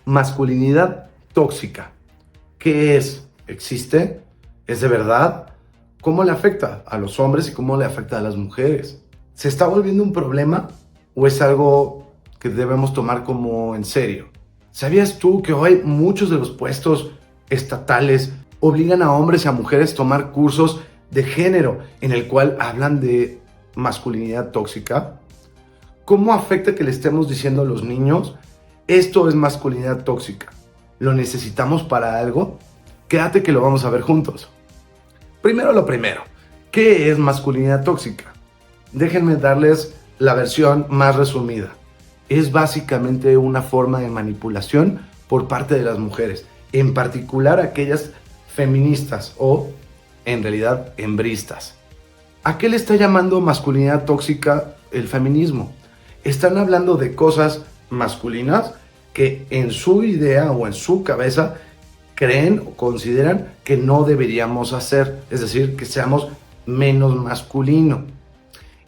Masculinidad tóxica. ¿Qué es? ¿Existe? ¿Es de verdad? ¿Cómo le afecta a los hombres y cómo le afecta a las mujeres? ¿Se está volviendo un problema o es algo que debemos tomar como en serio? ¿Sabías tú que hoy muchos de los puestos estatales obligan a hombres y a mujeres a tomar cursos de género en el cual hablan de masculinidad tóxica? ¿Cómo afecta que le estemos diciendo a los niños, esto es masculinidad tóxica? ¿Lo necesitamos para algo? Quédate que lo vamos a ver juntos. Primero lo primero, ¿qué es masculinidad tóxica? Déjenme darles la versión más resumida. Es básicamente una forma de manipulación por parte de las mujeres, en particular aquellas feministas o, en realidad, hembristas. ¿A qué le está llamando masculinidad tóxica el feminismo? Están hablando de cosas masculinas que en su idea o en su cabeza creen o consideran que no deberíamos hacer, es decir, que seamos menos masculino.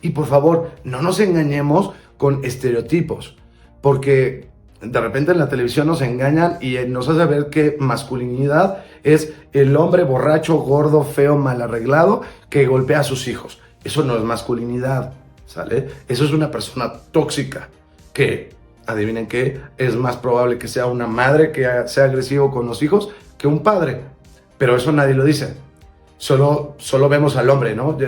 Y por favor, no nos engañemos con estereotipos, porque de repente en la televisión nos engañan y nos hace ver que masculinidad es el hombre borracho, gordo, feo, mal arreglado que golpea a sus hijos. Eso no es masculinidad, ¿sale? Eso es una persona tóxica que, adivinen qué, es más probable que sea una madre que sea agresivo con los hijos que un padre. Pero eso nadie lo dice. Solo vemos al hombre, ¿no?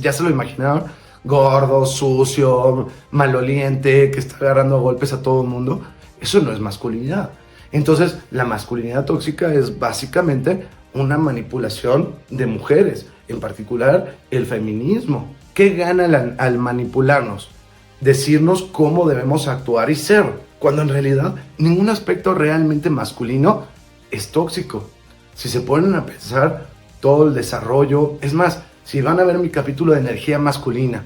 Ya se lo imaginaron. Gordo, sucio, maloliente, que está agarrando a golpes a todo el mundo. Eso no es masculinidad. Entonces, la masculinidad tóxica es básicamente una manipulación de mujeres, en particular el feminismo. ¿Qué gana al manipularnos? Decirnos cómo debemos actuar y ser, cuando en realidad ningún aspecto realmente masculino es tóxico. Si se ponen a pensar todo el desarrollo, es más, si van a ver mi capítulo de energía masculina,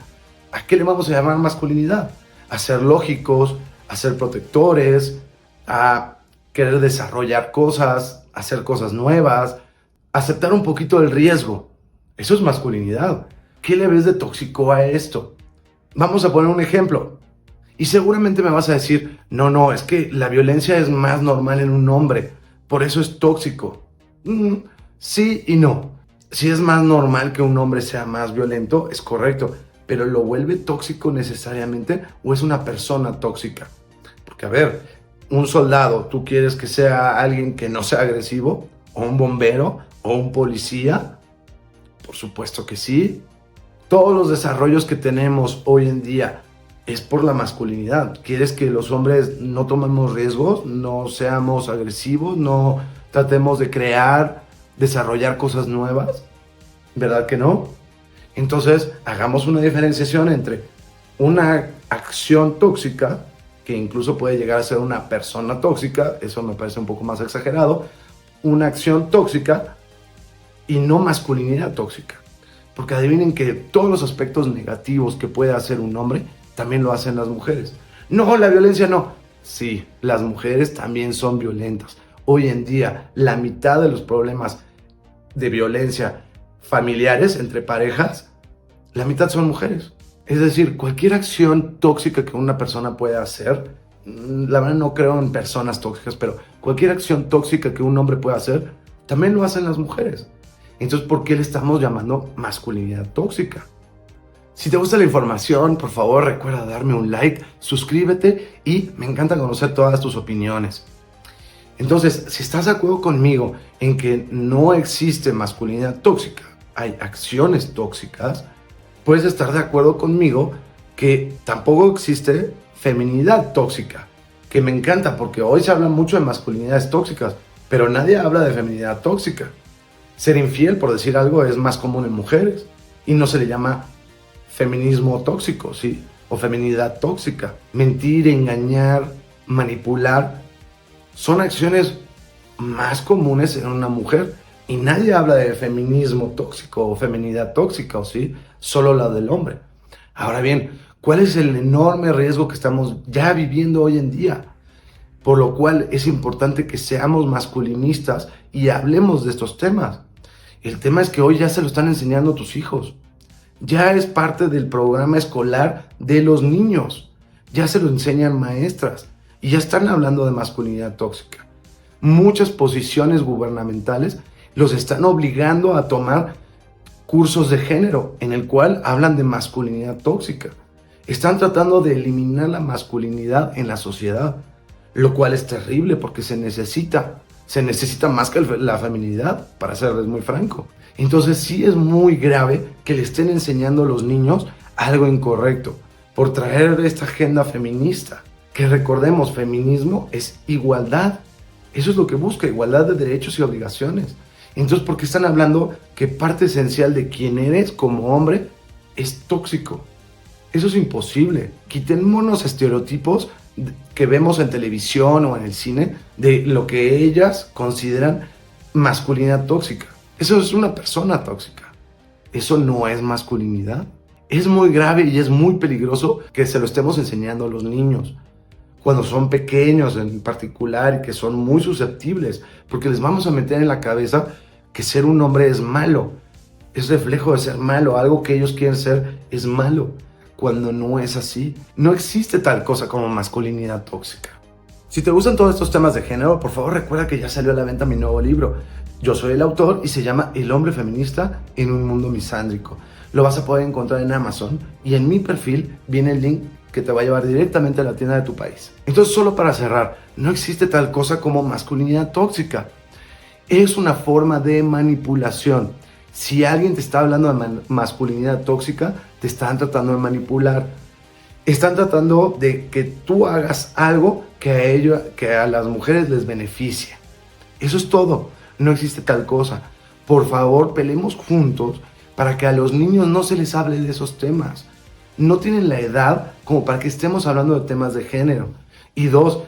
¿a qué le vamos a llamar masculinidad? A ser lógicos, a ser protectores, a querer desarrollar cosas, hacer cosas nuevas, aceptar un poquito el riesgo. Eso es masculinidad. ¿Qué le ves de tóxico a esto? Vamos a poner un ejemplo. Y seguramente me vas a decir, no, es que la violencia es más normal en un hombre, por eso es tóxico. Sí y no. Si es más normal que un hombre sea más violento, es correcto, pero ¿lo vuelve tóxico necesariamente o es una persona tóxica? Porque a ver, un soldado, ¿tú quieres que sea alguien que no sea agresivo? ¿O un bombero? ¿O un policía? Por supuesto que sí. Todos los desarrollos que tenemos hoy en día es por la masculinidad. ¿Quieres que los hombres no tomemos riesgos, no seamos agresivos, no tratemos de crear, desarrollar cosas nuevas? ¿Verdad que no? Entonces, hagamos una diferenciación entre una acción tóxica, que incluso puede llegar a ser una persona tóxica, eso me parece un poco más exagerado, una acción tóxica y no masculinidad tóxica. Porque adivinen que todos los aspectos negativos que puede hacer un hombre, también lo hacen las mujeres. No, la violencia no. Sí, las mujeres también son violentas. Hoy en día, la mitad de los problemas de violencia familiares entre parejas, la mitad son mujeres. Es decir, cualquier acción tóxica que una persona pueda hacer, la verdad no creo en personas tóxicas, pero cualquier acción tóxica que un hombre pueda hacer, también lo hacen las mujeres. Entonces, ¿por qué le estamos llamando masculinidad tóxica? Si te gusta la información, por favor recuerda darme un like, suscríbete y me encanta conocer todas tus opiniones. Entonces, si estás de acuerdo conmigo en que no existe masculinidad tóxica, hay acciones tóxicas, puedes estar de acuerdo conmigo que tampoco existe feminidad tóxica, que me encanta porque hoy se habla mucho de masculinidades tóxicas, pero nadie habla de feminidad tóxica. Ser infiel, por decir algo, es más común en mujeres y no se le llama feminismo tóxico, ¿sí? O feminidad tóxica. Mentir, engañar, manipular son acciones más comunes en una mujer y nadie habla de feminismo tóxico o feminidad tóxica, ¿o sí? Solo la del hombre. Ahora bien, ¿cuál es el enorme riesgo que estamos ya viviendo hoy en día? Por lo cual es importante que seamos masculinistas y hablemos de estos temas. El tema es que hoy ya se lo están enseñando a tus hijos. Ya es parte del programa escolar de los niños. Ya se lo enseñan maestras. y ya están hablando de masculinidad tóxica. Muchas posiciones gubernamentales los están obligando a tomar cursos de género en el cual hablan de masculinidad tóxica. Están tratando de eliminar la masculinidad en la sociedad, lo cual es terrible porque se necesita más que la feminidad, para serles muy franco. Entonces sí es muy grave que le estén enseñando a los niños algo incorrecto por traer esta agenda feminista. Que recordemos, feminismo es igualdad. Eso es lo que busca, igualdad de derechos y obligaciones. Entonces, ¿por qué están hablando que parte esencial de quién eres como hombre es tóxico? Eso es imposible. Quitémonos estereotipos que vemos en televisión o en el cine de lo que ellas consideran masculinidad tóxica. Eso es una persona tóxica. Eso no es masculinidad. Es muy grave y es muy peligroso que se lo estemos enseñando a los niños cuando son pequeños en particular y que son muy susceptibles, porque les vamos a meter en la cabeza que ser un hombre es malo, es reflejo de ser malo, algo que ellos quieren ser es malo, cuando no es así. No existe tal cosa como masculinidad tóxica. Si te gustan todos estos temas de género, por favor recuerda que ya salió a la venta mi nuevo libro. Yo soy el autor y se llama El hombre feminista en un mundo misándrico. Lo vas a poder encontrar en Amazon y en mi perfil viene el link que te va a llevar directamente a la tienda de tu país. Entonces, solo para cerrar, no existe tal cosa como masculinidad tóxica. Es una forma de manipulación. Si alguien te está hablando de masculinidad tóxica, te están tratando de manipular. Están tratando de que tú hagas algo que a las mujeres les beneficie. Eso es todo. No existe tal cosa. Por favor, peleemos juntos para que a los niños no se les hable de esos temas. No tienen la edad como para que estemos hablando de temas de género. Y dos,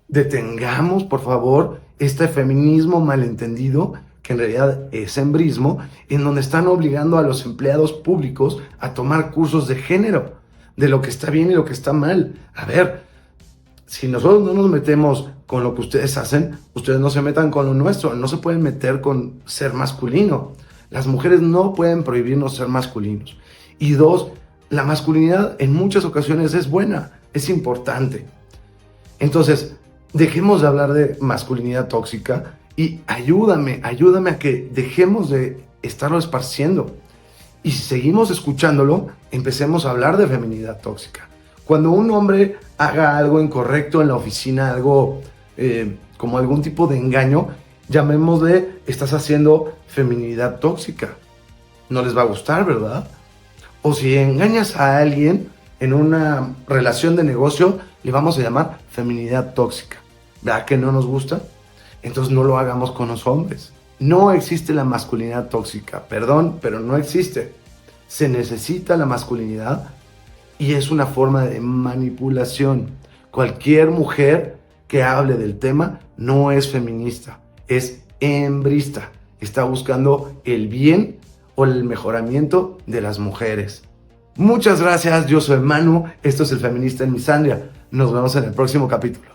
detengamos, por favor, este feminismo malentendido, que en realidad es hembrismo, en donde están obligando a los empleados públicos a tomar cursos de género, de lo que está bien y lo que está mal. A ver, si nosotros no nos metemos con lo que ustedes hacen, ustedes no se metan con lo nuestro. No se pueden meter con ser masculino. Las mujeres no pueden prohibirnos ser masculinos. Y dos, la masculinidad en muchas ocasiones es buena, es importante. Entonces, dejemos de hablar de masculinidad tóxica y ayúdame a que dejemos de estarlo esparciendo. Y si seguimos escuchándolo, empecemos a hablar de feminidad tóxica. Cuando un hombre haga algo incorrecto en la oficina, algo como algún tipo de engaño, llamémosle, estás haciendo feminidad tóxica. No les va a gustar, ¿verdad? O si engañas a alguien en una relación de negocio, le vamos a llamar feminidad tóxica. ¿Verdad que no nos gusta? Entonces no lo hagamos con los hombres. No existe la masculinidad tóxica. Perdón, pero no existe. Se necesita la masculinidad y es una forma de manipulación. Cualquier mujer que hable del tema no es feminista, es hembrista. Está buscando el bien o el mejoramiento de las mujeres. Muchas gracias, yo soy Manu, esto es El Feminista en Misandria. Nos vemos en el próximo capítulo.